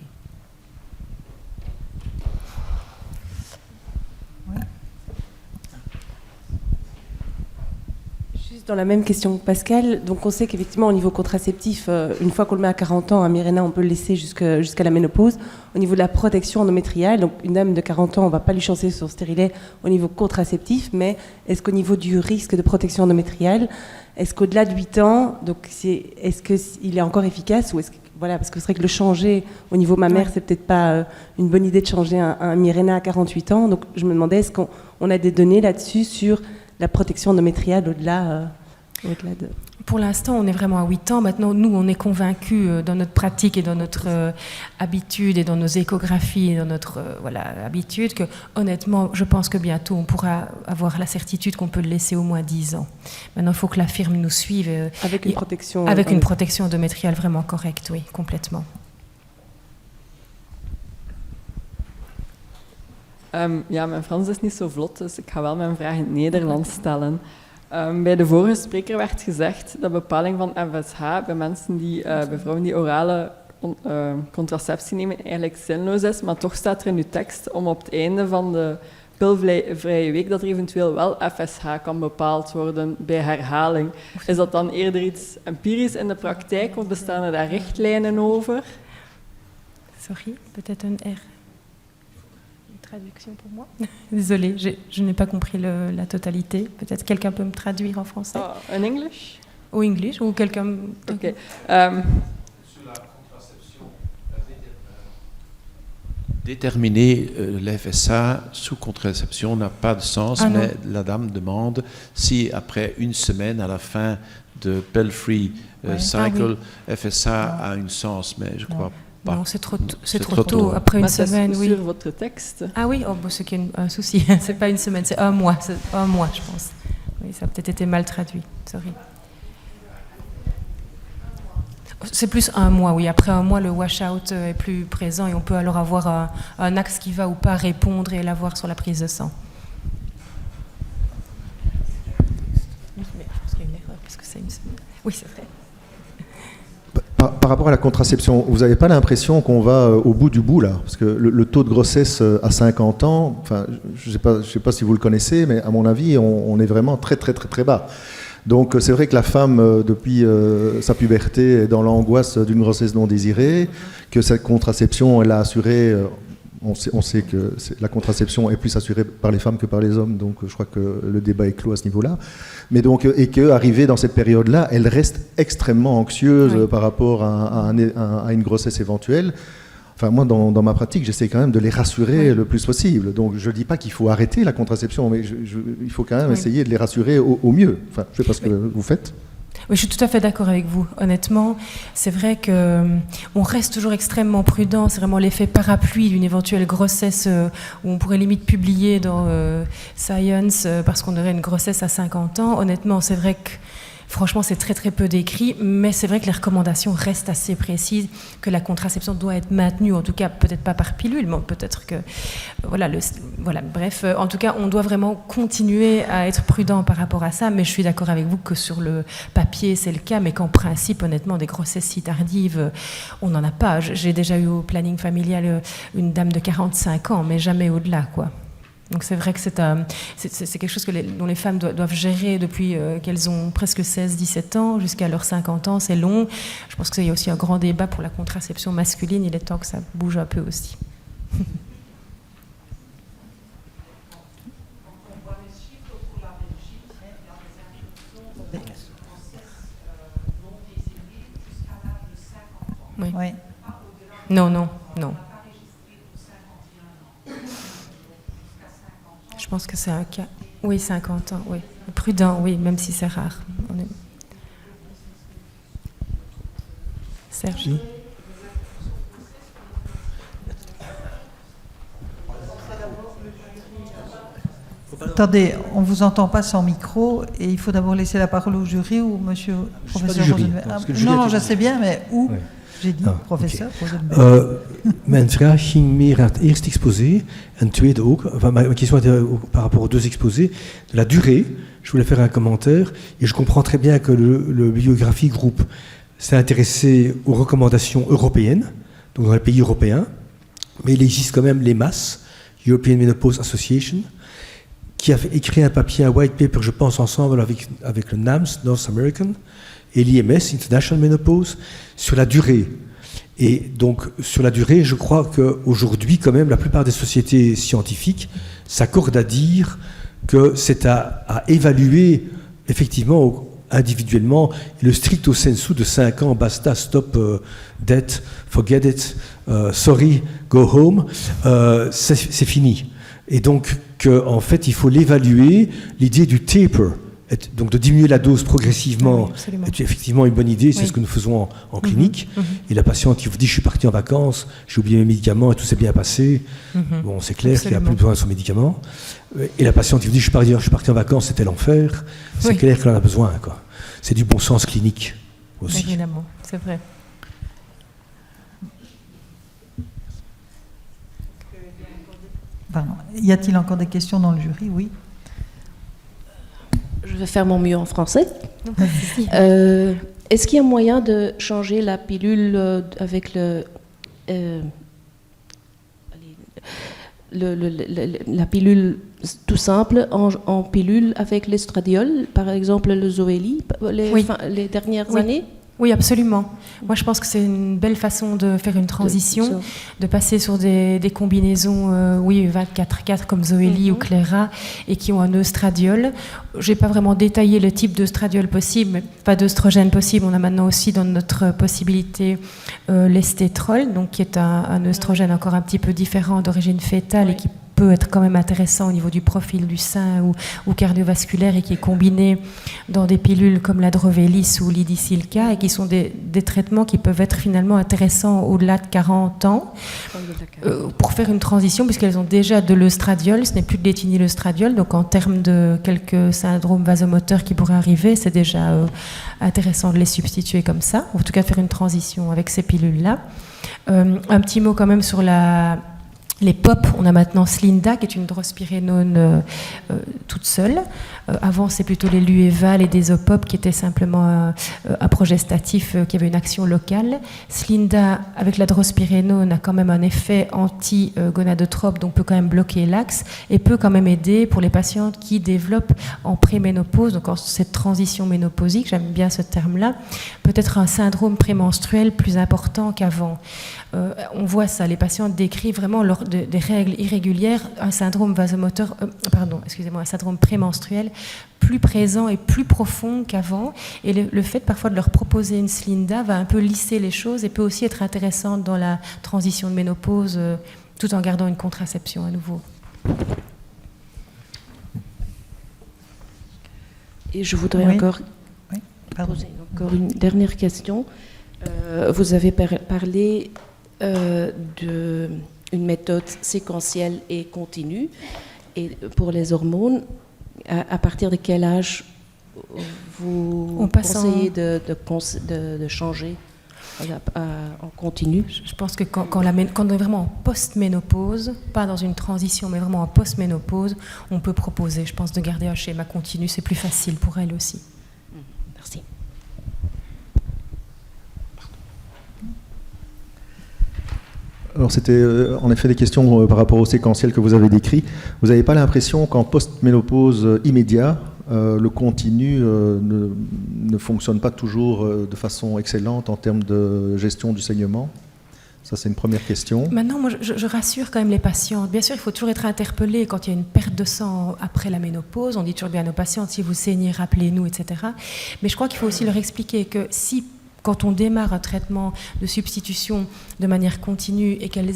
Dans la même question que Pascal, donc on sait qu'effectivement au niveau contraceptif, une fois qu'on le met à 40 ans, un Mirena, on peut le laisser jusqu'à la ménopause. Au niveau de la protection endométriale, donc une dame de 40 ans, on ne va pas lui chancer son stérilet au niveau contraceptif, mais est-ce qu'au niveau du risque de protection endométriale, est-ce qu'au-delà de 8 ans, donc est-ce qu'il est encore efficace, ou est-ce que, parce que c'est vrai que le changer au niveau mammaire, c'est peut-être pas une bonne idée de changer un Mirena à 48 ans. Donc je me demandais, est-ce qu'on a des données là-dessus sur la protection endométriale au-delà de... Pour l'instant, on est vraiment à 8 ans. Maintenant, nous, on est convaincus dans notre pratique et dans notre habitude et dans nos échographies et dans notre habitude que, honnêtement, je pense que bientôt, on pourra avoir la certitude qu'on peut le laisser au moins 10 ans. Maintenant, il faut que la firme nous suive. Avec une protection... Avec une protection endométriale vraiment correcte, oui, complètement. Mijn Frans is niet zo vlot, dus ik ga wel mijn vraag in het Nederlands stellen. Bij de vorige spreker werd gezegd dat bepaling van FSH bij mensen bij vrouwen die orale contraceptie nemen eigenlijk zinloos is, maar toch staat er in uw tekst om op het einde van de pilvrije week dat er eventueel wel FSH kan bepaald worden bij herhaling. Is dat dan eerder iets empirisch in de praktijk of bestaan er daar richtlijnen over? Sorry, peut-être un R. Traduction pour moi. Désolée, je n'ai pas compris la totalité. Peut-être quelqu'un peut me traduire en français. In English? Ou English, ou quelqu'un... Ok. Déterminer l'FSA sous contraception n'a pas de sens, Ah non. mais la dame demande si après une semaine, à la fin de pill-free Ouais. cycle, FSA a un sens, mais je crois pas. Non, c'est trop, C'est trop trop tôt. tôt. Après une Maar dat is semaine, oui. sur votre texte. Ah oui, oh, bon, c'est qu'il y a un souci. C'est pas une semaine, c'est un mois. C'est un mois, je pense. Oui, ça a peut-être été mal traduit. Sorry. C'est plus un mois, oui. Après un mois, le wash-out est plus présent et on peut alors avoir un axe qui va ou pas répondre et l'avoir sur la prise de sang. Oui, mais je pense qu'il y a une erreur parce que c'est une semaine. Oui, c'est vrai. Par rapport à la contraception, vous n'avez pas l'impression qu'on va au bout du bout là? Parce que le taux de grossesse à 50 ans, enfin, je ne sais pas si vous le connaissez, mais à mon avis, on est vraiment très très très très bas. Donc c'est vrai que la femme, depuis sa puberté, est dans l'angoisse d'une grossesse non désirée, que cette contraception, elle a assurée, on sait que la contraception est plus assurée par les femmes que par les hommes, donc je crois que le débat est clos à ce niveau-là. Mais donc, et qu'arrivée dans cette période-là, elle reste extrêmement anxieuse Oui. par rapport à une grossesse éventuelle. Enfin, moi, dans ma pratique, j'essaie quand même de les rassurer le plus possible. Donc, je ne dis pas qu'il faut arrêter la contraception, mais il faut quand même essayer de les rassurer au mieux. Enfin, je ne sais pas ce que vous faites. Oui, je suis tout à fait d'accord avec vous. Honnêtement, c'est vrai qu'on reste toujours extrêmement prudent. C'est vraiment l'effet parapluie d'une éventuelle grossesse où on pourrait limite publier dans Science parce qu'on aurait une grossesse à 50 ans. Honnêtement, c'est vrai que franchement, c'est très très peu décrit, mais c'est vrai que les recommandations restent assez précises, que la contraception doit être maintenue, en tout cas peut-être pas par pilule, mais peut-être que... Voilà, bref, en tout cas, on doit vraiment continuer à être prudent par rapport à ça, mais je suis d'accord avec vous que sur le papier, c'est le cas, mais qu'en principe, honnêtement, des grossesses si tardives, on n'en a pas. J'ai déjà eu au planning familial une dame de 45 ans, mais jamais au-delà, quoi. Donc c'est vrai que c'est quelque chose dont les femmes doivent gérer depuis qu'elles ont presque 16-17 ans jusqu'à leurs 50 ans, c'est long. Je pense qu'il y a aussi un grand débat pour la contraception masculine, il est temps que ça bouge un peu aussi. Oui. Oui. Non. Je pense que c'est un cas. Oui, 50 ans, oui. Prudent, oui, même si c'est rare. Serge. Attendez, on ne vous entend pas sans micro et il faut d'abord laisser la parole au jury ou monsieur professeur jury, Rosenberg. parce que le jury Non, a je été- sais bien, mais où Ouais. J'ai dit professeur Rosenberg. Mijn vraag ging meer naar het eerste exposé en het tweede ook. Enfin, ma question était ook par rapport aux deux exposés. De la durée, je voulais faire un commentaire et je comprends très bien que le Bibliographie Group s'est intéressé aux recommandations européennes, donc dans les pays européens, mais il existe quand même l'EMAS, European Menopause Association, qui a écrit un papier, un white paper, je pense, ensemble avec le NAMS, North American, et l'IMS, International Menopause, sur la durée. Et donc, sur la durée, je crois qu'aujourd'hui, quand même, la plupart des sociétés scientifiques s'accordent à dire que c'est à évaluer, effectivement, individuellement, le stricto sensu de 5 ans, basta, stop, dead, forget it, sorry, go home, c'est fini. Et donc, en fait, il faut l'évaluer, l'idée du taper, donc de diminuer la dose progressivement, Oui, est effectivement une bonne idée, c'est Oui. ce que nous faisons en clinique. Et la patiente qui vous dit « je suis partie en vacances, j'ai oublié mes médicaments et tout s'est bien passé bon, c'est clair qu'il n'a plus besoin de son médicament. Et la patiente qui vous dit « je suis partie en vacances, c'était l'enfer », c'est Oui. clair qu'elle en a besoin, quoi. C'est du bon sens clinique aussi. Évidemment, c'est vrai. Pardon. Y a-t-il encore des questions dans le jury? Oui. Je vais faire mon mieux en français. Non, pas de souci. Est-ce qu'il y a moyen de changer la pilule avec la pilule tout simple en pilule avec l'estradiol, par exemple le Zoélie, Oui. les dernières Oui. années? Oui, absolument. Moi, je pense que c'est une belle façon de faire une transition, de passer sur des combinaisons, 24/4 comme Zoélie ou Cléra, et qui ont un œstradiol. Je n'ai pas vraiment détaillé le type d'œstradiol possible, mais pas d'œstrogène possible. On a maintenant aussi dans notre possibilité l'estétrol, donc qui est un œstrogène encore un petit peu différent, d'origine fétale, et qui peut être quand même intéressant au niveau du profil du sein ou cardiovasculaire, et qui est combiné dans des pilules comme la Drovelis ou l'Idicilca, et qui sont des traitements qui peuvent être finalement intéressants au-delà de 40 ans pour faire une transition, puisqu'elles ont déjà de l'œstradiol, ce n'est plus de l'éthynylœstradiol, donc en termes de quelques syndromes vasomoteurs qui pourraient arriver, c'est déjà intéressant de les substituer comme ça, ou en tout cas faire une transition avec ces pilules-là. Un petit mot quand même sur les POP. On a maintenant Slinda, qui est une drospirénone toute seule. Avant, c'est plutôt les Lueval et des Opop, qui étaient simplement un progestatif qui avait une action locale. Slinda, avec la drospirénone, a quand même un effet anti-gonadotrope, donc peut quand même bloquer l'axe, et peut quand même aider pour les patientes qui développent en préménopause, donc en cette transition ménopausique, j'aime bien ce terme-là, peut-être un syndrome prémenstruel plus important qu'avant. On voit ça, les patientes décrivent vraiment lors des règles irrégulières un syndrome vasomoteur, un syndrome prémenstruel plus présent et plus profond qu'avant. Et le fait parfois de leur proposer une Slinda va un peu lisser les choses et peut aussi être intéressante dans la transition de ménopause, tout en gardant une contraception à nouveau. Et je voudrais encore poser encore une dernière question. Vous avez parlé d'une méthode séquentielle et continue. Et pour les hormones, à partir de quel âge vous conseillez de changer en continu? Je pense que quand on est vraiment en post-ménopause, pas dans une transition, mais vraiment en post-ménopause, on peut proposer, je pense, de garder un schéma continu. C'est plus facile pour elle aussi. Merci. Alors c'était en effet des questions par rapport au séquentiel que vous avez décrit. Vous n'avez pas l'impression qu'en post-ménopause immédiat, le continu ne fonctionne pas toujours de façon excellente en termes de gestion du saignement? Ça, c'est une première question. Maintenant, moi, je rassure quand même les patientes. Bien sûr, il faut toujours être interpellé quand il y a une perte de sang après la ménopause. On dit toujours bien à nos patientes, si vous saignez, rappelez-nous, etc. Mais je crois qu'il faut aussi leur expliquer que si, quand on démarre un traitement de substitution de manière continue et qu'elles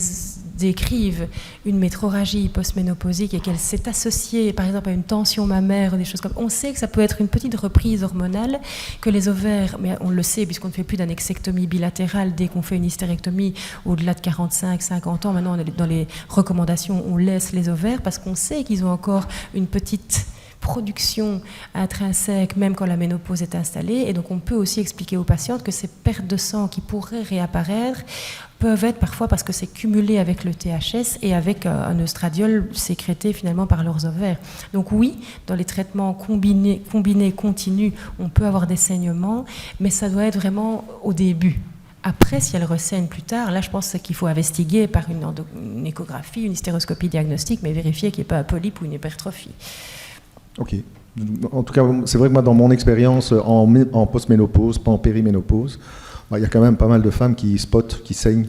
décrivent une métrorragie post-ménopausique et qu'elle s'est associée, par exemple, à une tension mammaire ou des choses comme ça, on sait que ça peut être une petite reprise hormonale, que les ovaires, mais on le sait puisqu'on ne fait plus d'annexectomie bilatérale dès qu'on fait une hystérectomie au-delà de 45-50 ans. Maintenant, dans les recommandations, on laisse les ovaires parce qu'on sait qu'ils ont encore une petite production intrinsèque, même quand la ménopause est installée. Et donc, on peut aussi expliquer aux patientes que ces pertes de sang qui pourraient réapparaître peuvent être parfois parce que c'est cumulé avec le THS et avec un œstradiol sécrété finalement par leurs ovaires. Donc oui, dans les traitements combinés continus, on peut avoir des saignements, mais ça doit être vraiment au début. Après, si elle ressaigne plus tard, là, je pense qu'il faut investiguer par une échographie, une hystéroscopie diagnostique, mais vérifier qu'il n'y ait pas un polype ou une hypertrophie. Ok. En tout cas, c'est vrai que moi, dans mon expérience en post-ménopause, pas en périménopause, il y a quand même pas mal de femmes qui spotent, qui saignent,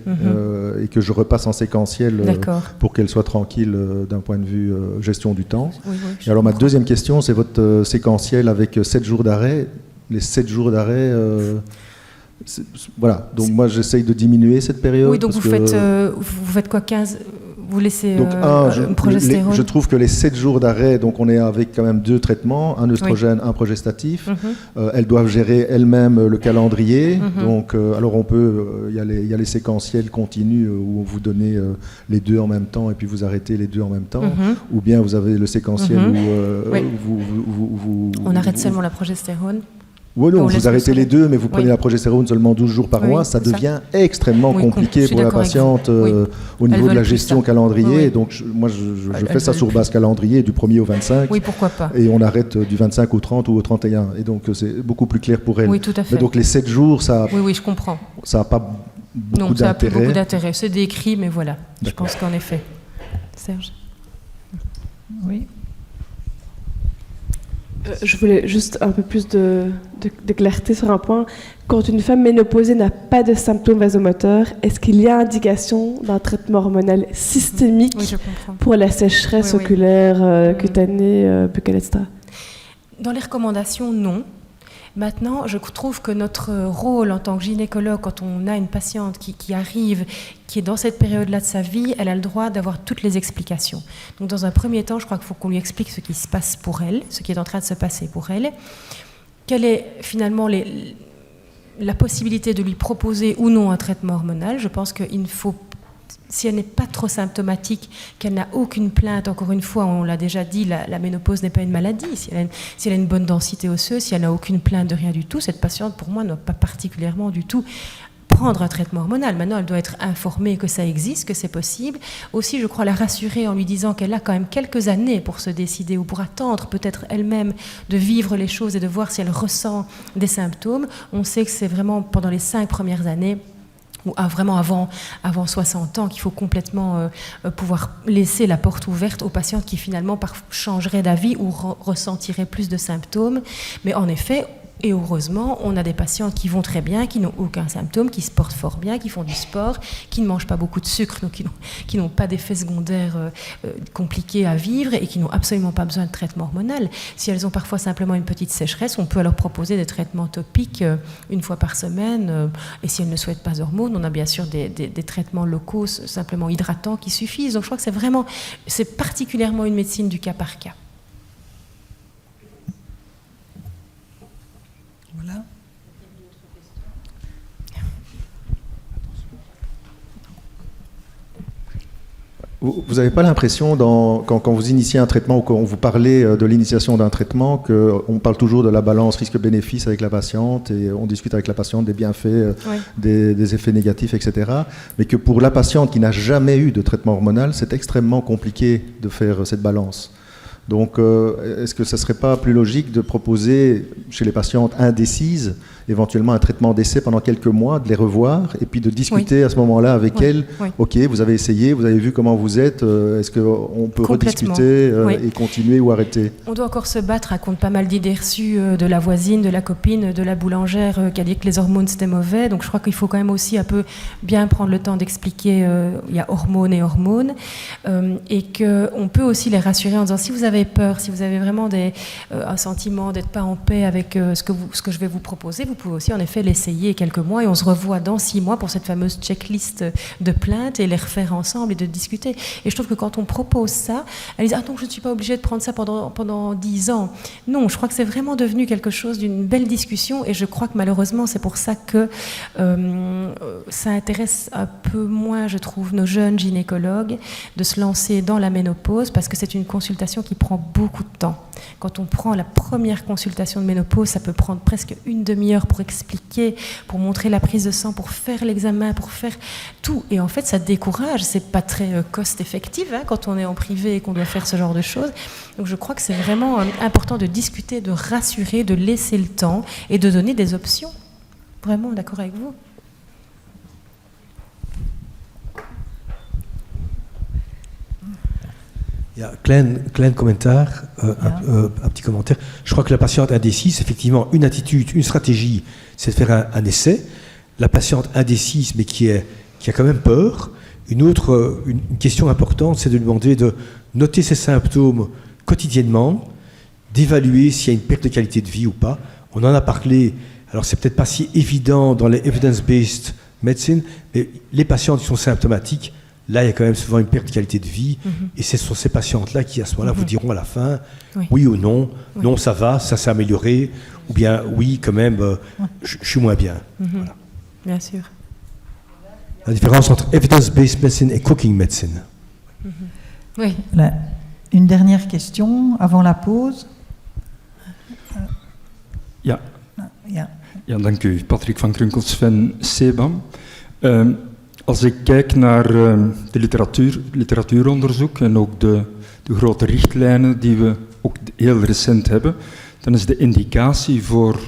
et que je repasse en séquentiel pour qu'elles soient tranquilles d'un point de vue gestion du temps. Oui, et alors ma deuxième question, c'est votre séquentiel avec 7 jours d'arrêt. Les 7 jours d'arrêt... voilà, donc moi j'essaye de diminuer cette période. Oui, donc vous faites quoi, 15... Vous laissez une progestérone. Je trouve que les 7 jours d'arrêt, donc on est avec quand même 2 traitements, un œstrogène, un progestatif. Elles doivent gérer elles-mêmes le calendrier. Donc, alors on peut, il y a les séquentiels continus où vous donnez les 2 en même temps et puis vous arrêtez les 2 en même temps. Ou bien vous avez le séquentiel où on arrête seulement la progestérone. Oui, non, vous arrêtez les 2, mais vous prenez la progestérone seulement 12 jours par mois, ça devient extrêmement compliqué pour la patiente au niveau de la gestion calendrier. Donc moi, je fais ça sur base calendrier du 1er au 25. Oui, pourquoi pas. Et on arrête du 25 au 30 ou au 31. Et donc c'est beaucoup plus clair pour elle. Oui, tout à fait. Mais donc les 7 jours, ça je comprends. Ça n'a pas beaucoup d'intérêt. Non, ça n'a pas beaucoup d'intérêt. C'est décrit, mais voilà. Je pense qu'en effet. Serge. Oui. Je voulais juste un peu plus de clarté sur un point. Quand une femme ménopausée n'a pas de symptômes vasomoteurs, est-ce qu'il y a indication d'un traitement hormonal systémique pour la sécheresse oculaire, cutanée, buccale, etc.? Dans les recommandations, non. Maintenant, je trouve que notre rôle en tant que gynécologue, quand on a une patiente qui arrive, qui est dans cette période-là de sa vie, elle a le droit d'avoir toutes les explications. Donc dans un premier temps, je crois qu'il faut qu'on lui explique ce qui se passe pour elle, ce qui est en train de se passer pour elle. Quelle est finalement la possibilité de lui proposer ou non un traitement hormonal? Je pense qu'il faut, si elle n'est pas trop symptomatique, qu'elle n'a aucune plainte, encore une fois, on l'a déjà dit, la ménopause n'est pas une maladie. Si elle a une bonne densité osseuse, si elle n'a aucune plainte de rien du tout, cette patiente, pour moi, ne doit pas particulièrement du tout prendre un traitement hormonal. Maintenant, elle doit être informée que ça existe, que c'est possible. Aussi, je crois la rassurer en lui disant qu'elle a quand même quelques années pour se décider ou pour attendre peut-être elle-même de vivre les choses et de voir si elle ressent des symptômes. On sait que c'est vraiment pendant les 5 premières années ou vraiment avant 60 ans, qu'il faut complètement pouvoir laisser la porte ouverte aux patientes qui finalement changeraient d'avis ou ressentiraient plus de symptômes. Mais en effet, et heureusement, on a des patients qui vont très bien, qui n'ont aucun symptôme, qui se portent fort bien, qui font du sport, qui ne mangent pas beaucoup de sucre, donc qui n'ont pas d'effets secondaires compliqués à vivre et qui n'ont absolument pas besoin de traitement hormonal. Si elles ont parfois simplement une petite sécheresse, on peut leur proposer des traitements topiques une fois par semaine. Et si elles ne souhaitent pas d'hormones, on a bien sûr des traitements locaux simplement hydratants qui suffisent. Donc je crois que c'est particulièrement une médecine du cas par cas. Voilà. Vous n'avez pas l'impression, quand vous initiez un traitement ou quand vous parlez de l'initiation d'un traitement, qu'on parle toujours de la balance risque-bénéfice avec la patiente et on discute avec la patiente des bienfaits, des effets négatifs, etc. Mais que pour la patiente qui n'a jamais eu de traitement hormonal, c'est extrêmement compliqué de faire cette balance. Donc, est-ce que ce ne serait pas plus logique de proposer chez les patientes indécises éventuellement un traitement d'essai pendant quelques mois, de les revoir et puis de discuter à ce moment-là avec elles. Ok, vous avez essayé, vous avez vu comment vous êtes, est-ce qu'on peut rediscuter et continuer ou arrêter? On doit encore se battre contre pas mal d'idées reçues de la voisine, de la copine, de la boulangère qui a dit que les hormones c'était mauvais. Donc je crois qu'il faut quand même aussi un peu bien prendre le temps d'expliquer il y a hormones et hormones et qu'on peut aussi les rassurer en disant si vous avez peur, si vous avez vraiment un sentiment d'être pas en paix avec ce que je vais vous proposer, vous pouvez aussi en effet l'essayer quelques mois et on se revoit dans 6 mois pour cette fameuse checklist de plaintes et les refaire ensemble et de discuter. Et je trouve que quand on propose ça, elles disent « Ah donc je ne suis pas obligée de prendre ça pendant 10 ans ». Non, je crois que c'est vraiment devenu quelque chose d'une belle discussion et je crois que malheureusement c'est pour ça que ça intéresse un peu moins, je trouve, nos jeunes gynécologues de se lancer dans la ménopause parce que c'est une consultation qui prend beaucoup de temps. Quand on prend la première consultation de ménopause, ça peut prendre presque une demi-heure pour expliquer, pour montrer la prise de sang, pour faire l'examen, pour faire tout. Et en fait, ça décourage. C'est pas très cost-effectif quand on est en privé et qu'on doit faire ce genre de choses. Donc je crois que c'est vraiment important de discuter, de rassurer, de laisser le temps et de donner des options. Vraiment d'accord avec vous. Il y a klein commentaire, un petit commentaire. Je crois que la patiente indécise, effectivement, une attitude, une stratégie, c'est de faire un essai. La patiente indécise, mais qui a quand même peur. Une question importante, c'est de lui demander de noter ses symptômes quotidiennement, d'évaluer s'il y a une perte de qualité de vie ou pas. On en a parlé, alors c'est peut-être pas si évident dans les evidence-based medicine, mais les patients qui sont symptomatiques, là, il y a quand même souvent une perte de qualité de vie. Et ce sont ces patientes-là qui, à ce moment-là, vous diront à la fin, oui ou non, non, ça va, ça s'est amélioré, ou bien, oui, quand même, je suis moins bien. Voilà. Bien sûr. La différence entre evidence-based medicine et cooking medicine. Oui. Là, une dernière question avant la pause. Ja, dank u. Patrick van Krunkels van CEBAM. Als ik kijk naar de literatuuronderzoek en ook de grote richtlijnen die we ook heel recent hebben, dan is de indicatie voor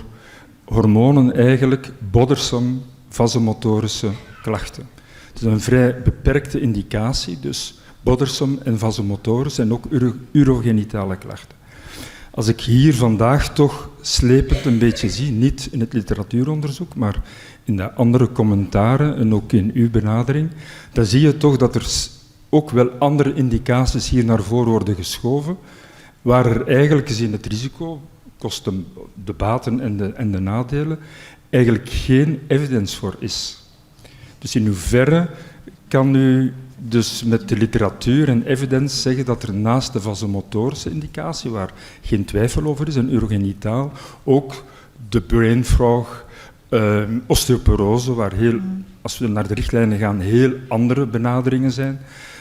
hormonen eigenlijk bothersome vasomotorische klachten. Het is een vrij beperkte indicatie, dus bothersome en vasomotorisch en ook urogenitale klachten. Als ik hier vandaag toch slepend een beetje zie, niet in het literatuuronderzoek, maar in de andere commentaren en ook in uw benadering, dan zie je toch dat er ook wel andere indicaties hier naar voren worden geschoven, waar er eigenlijk gezien het risico, kosten, de baten en de nadelen, eigenlijk geen evidence voor is. Dus in hoeverre kan u dus met de literatuur en evidence zeggen dat er naast de vasomotorische indicatie, waar geen twijfel over is, en urogenitaal, ook de brain fog, osteoporose, waar als we naar de richtlijnen gaan, heel andere benaderingen zijn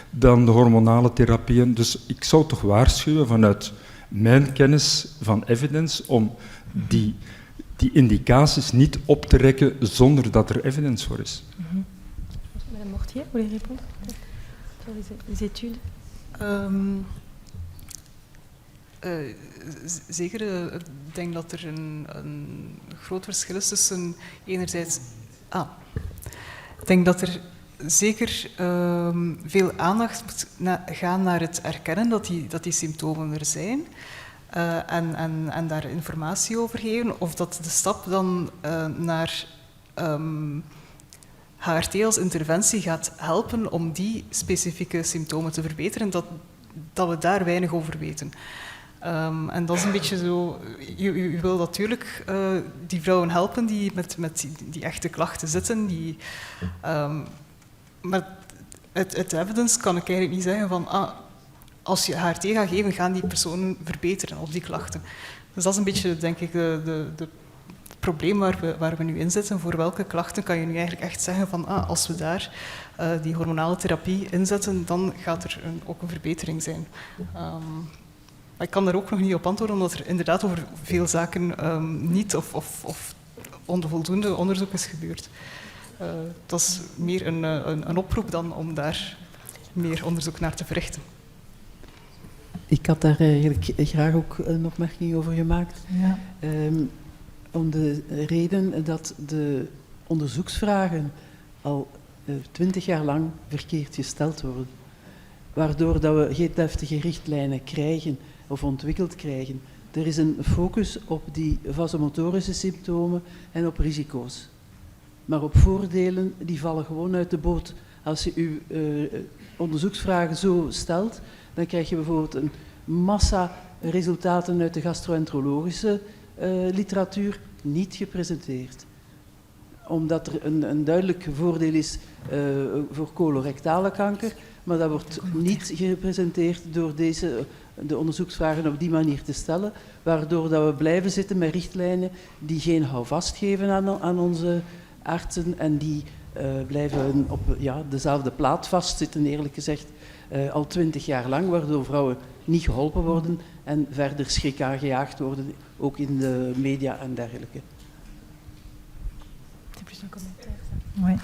dan de hormonale therapieën. Dus ik zou toch waarschuwen vanuit mijn kennis van evidence om die indicaties niet op te rekken zonder dat er evidence voor is. Madame Mortier, vous voulez répondre sur les études? Zeker, ik denk dat er een groot verschil is tussen enerzijds... Ik denk dat er zeker veel aandacht moet gaan naar het erkennen dat die symptomen er zijn en daar informatie over geven, of dat de stap dan naar HRT als interventie gaat helpen om die specifieke symptomen te verbeteren, dat we daar weinig over weten. En dat is een beetje zo... U wil natuurlijk die vrouwen helpen die met die echte klachten zitten. Maar uit evidence kan ik eigenlijk niet zeggen van... als je HRT gaat geven, gaan die personen verbeteren op die klachten. Dus dat is een beetje, denk ik, het probleem waar we nu in zitten. Voor welke klachten kan je nu eigenlijk echt zeggen van... als we daar die hormonale therapie inzetten, dan gaat er ook een verbetering zijn. Maar ik kan daar ook nog niet op antwoorden, omdat er inderdaad over veel zaken niet of onvoldoende onderzoek is gebeurd. Dat is meer een oproep dan om daar meer onderzoek naar te verrichten. Ik had daar eigenlijk graag ook een opmerking over gemaakt. Ja. Om de reden dat de onderzoeksvragen al 20 jaar lang verkeerd gesteld worden. Waardoor dat we geen deftige richtlijnen krijgen of ontwikkeld krijgen. Er is een focus op die vasomotorische symptomen en op risico's. Maar op voordelen, die vallen gewoon uit de boot. Als je je onderzoeksvragen zo stelt, dan krijg je bijvoorbeeld een massa resultaten uit de gastro-enterologische literatuur niet gepresenteerd. Omdat er een duidelijk voordeel is voor colorectale kanker, maar dat wordt niet gepresenteerd door de onderzoeksvragen op die manier te stellen, waardoor dat we blijven zitten met richtlijnen die geen houvast geven aan onze artsen en die blijven op dezelfde plaat vastzitten, eerlijk gezegd, al 20 jaar lang, waardoor vrouwen niet geholpen worden en verder schrik aangejaagd worden, ook in de media en dergelijke. Oui.